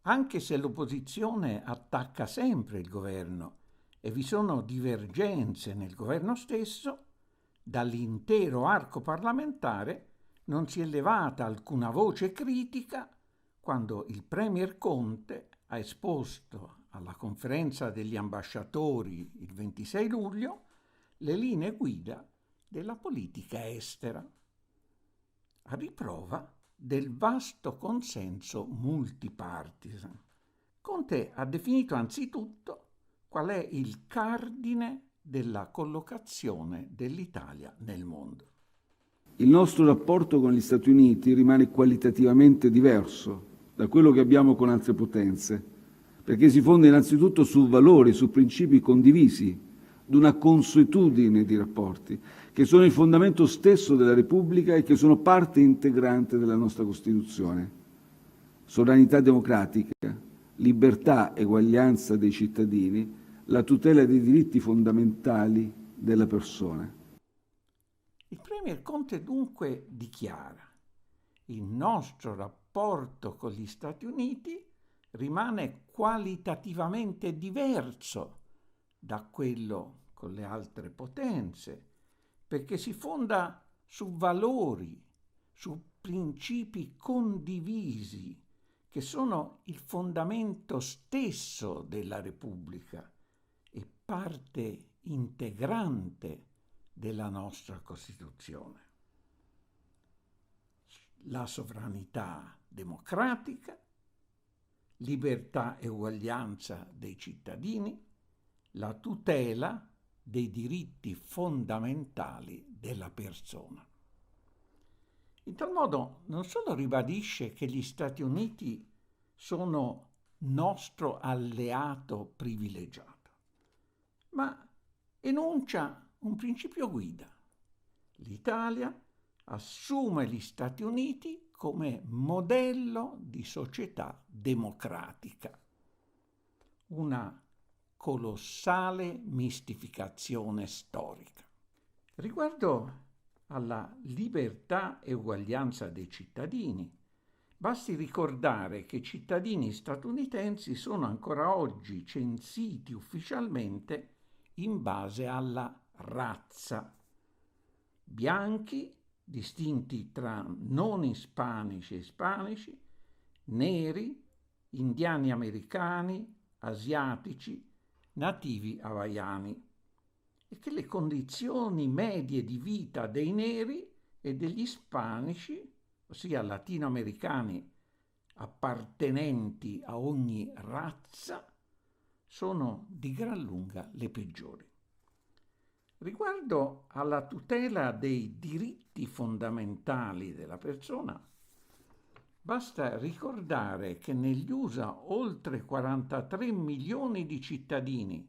anche se l'opposizione attacca sempre il governo e vi sono divergenze nel governo stesso, dall'intero arco parlamentare non si è levata alcuna voce critica quando il premier Conte ha esposto alla conferenza degli ambasciatori il 26 luglio le linee guida della politica estera, a riprova del vasto consenso multipartisan. Conte ha definito anzitutto qual è il cardine della collocazione dell'Italia nel mondo. Il nostro rapporto con gli Stati Uniti rimane qualitativamente diverso da quello che abbiamo con altre potenze, perché si fonda innanzitutto su valori, su principi condivisi, di una consuetudine di rapporti, che sono il fondamento stesso della Repubblica e che sono parte integrante della nostra Costituzione. Sovranità democratica, libertà e eguaglianza dei cittadini, la tutela dei diritti fondamentali della persona. Il premier Conte dunque dichiara: il nostro rapporto con gli Stati Uniti rimane qualitativamente diverso da quello con le altre potenze, perché si fonda su valori, su principi condivisi, che sono il fondamento stesso della Repubblica e parte integrante della nostra Costituzione. La sovranità democratica, libertà e uguaglianza dei cittadini, la tutela dei diritti fondamentali della persona. In tal modo non solo ribadisce che gli Stati Uniti sono nostro alleato privilegiato, ma enuncia un principio guida. L'Italia assume gli Stati Uniti come modello di società democratica. Una colossale mistificazione storica. Riguardo alla libertà e uguaglianza dei cittadini, basti ricordare che i cittadini statunitensi sono ancora oggi censiti ufficialmente in base alla razza. Bianchi, distinti tra non ispanici e ispanici, neri, indiani americani, asiatici, nativi hawaiani, e che le condizioni medie di vita dei neri e degli ispanici, ossia latinoamericani appartenenti a ogni razza, sono di gran lunga le peggiori. Riguardo alla tutela dei diritti fondamentali della persona, basta ricordare che negli USA oltre 43 milioni di cittadini,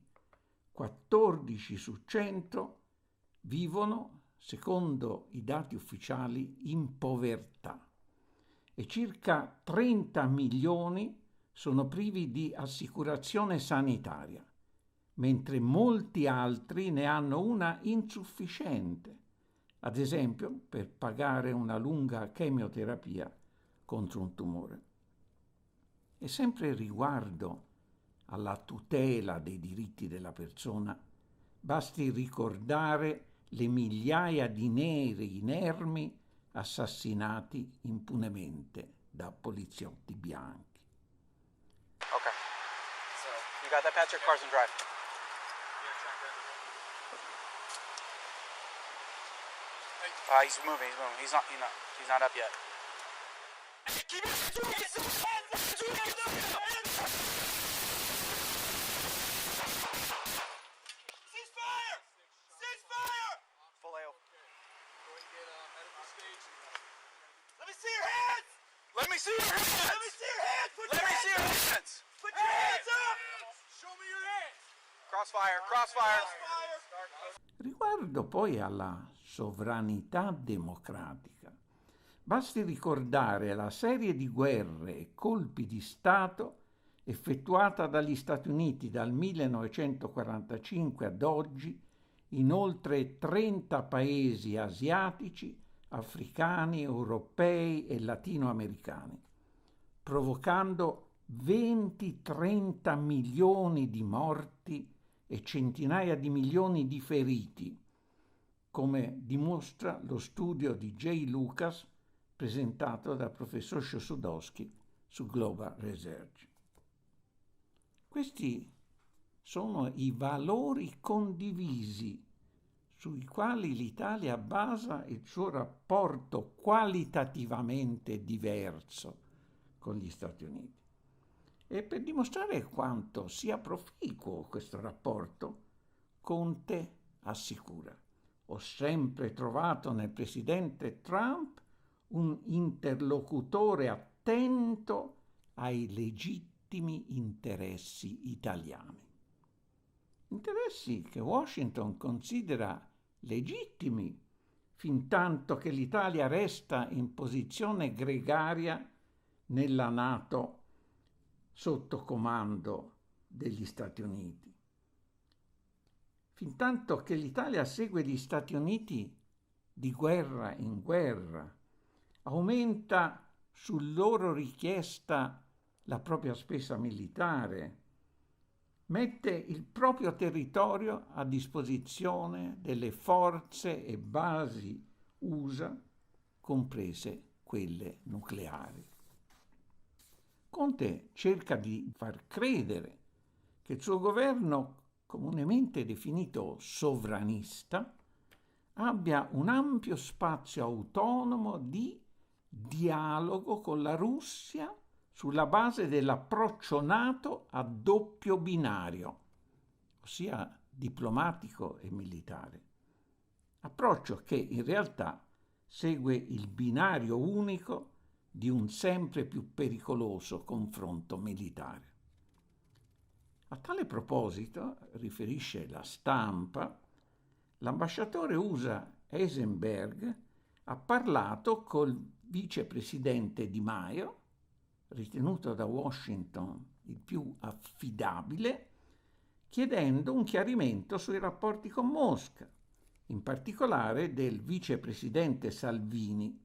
14 su 100, vivono, secondo i dati ufficiali, in povertà e circa 30 milioni sono privi di assicurazione sanitaria, mentre molti altri ne hanno una insufficiente, ad esempio per pagare una lunga chemioterapia contro un tumore. E sempre riguardo alla tutela dei diritti della persona, basti ricordare le migliaia di neri inermi assassinati impunemente da poliziotti bianchi. Okay. So, you got that, Patrick? Carson Drive. He's moving. He's not up yet. Ceasefire! Ceasefire! Full AO. Go and get medical stage. Let me see your hands! Let me see your hands! Let me see your hands! Put Let your me hands see your up! hands! Put your hands up! Show me your hands! Crossfire, crossfire. Riguardo poi alla sovranità democratica, basti ricordare la serie di guerre e colpi di Stato effettuata dagli Stati Uniti dal 1945 ad oggi in oltre 30 paesi asiatici, africani, europei e latinoamericani, provocando 20-30 milioni di morti e centinaia di milioni di feriti, come dimostra lo studio di Jay Lucas presentato dal professor Sciosudowski su Global Research. Questi sono i valori condivisi sui quali l'Italia basa il suo rapporto qualitativamente diverso con gli Stati Uniti. E per dimostrare quanto sia proficuo questo rapporto, Conte assicura: ho sempre trovato nel presidente Trump un interlocutore attento ai legittimi interessi italiani. Interessi che Washington considera legittimi fintanto che l'Italia resta in posizione gregaria nella NATO sotto comando degli Stati Uniti. Fintanto che l'Italia segue gli Stati Uniti di guerra in guerra, aumenta su loro richiesta la propria spesa militare, mette il proprio territorio a disposizione delle forze e basi USA, comprese quelle nucleari. Conte cerca di far credere che il suo governo, comunemente definito sovranista, abbia un ampio spazio autonomo di dialogo con la Russia sulla base dell'approccio NATO a doppio binario, ossia diplomatico e militare. Approccio che in realtà segue il binario unico di un sempre più pericoloso confronto militare. A tale proposito, riferisce la Stampa, l'ambasciatore USA Eisenberg ha parlato col vicepresidente Di Maio, ritenuto da Washington il più affidabile, chiedendo un chiarimento sui rapporti con Mosca, in particolare del vicepresidente Salvini,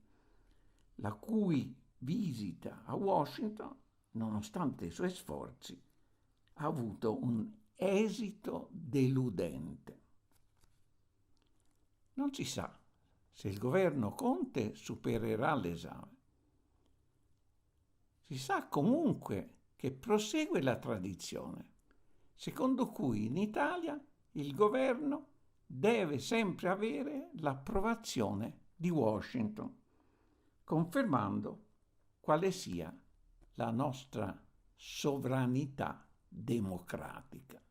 la cui visita a Washington, nonostante i suoi sforzi, ha avuto un esito deludente. Non si sa se il governo Conte supererà l'esame. Si sa comunque che prosegue la tradizione, secondo cui in Italia il governo deve sempre avere l'approvazione di Washington, confermando quale sia la nostra sovranità democratica.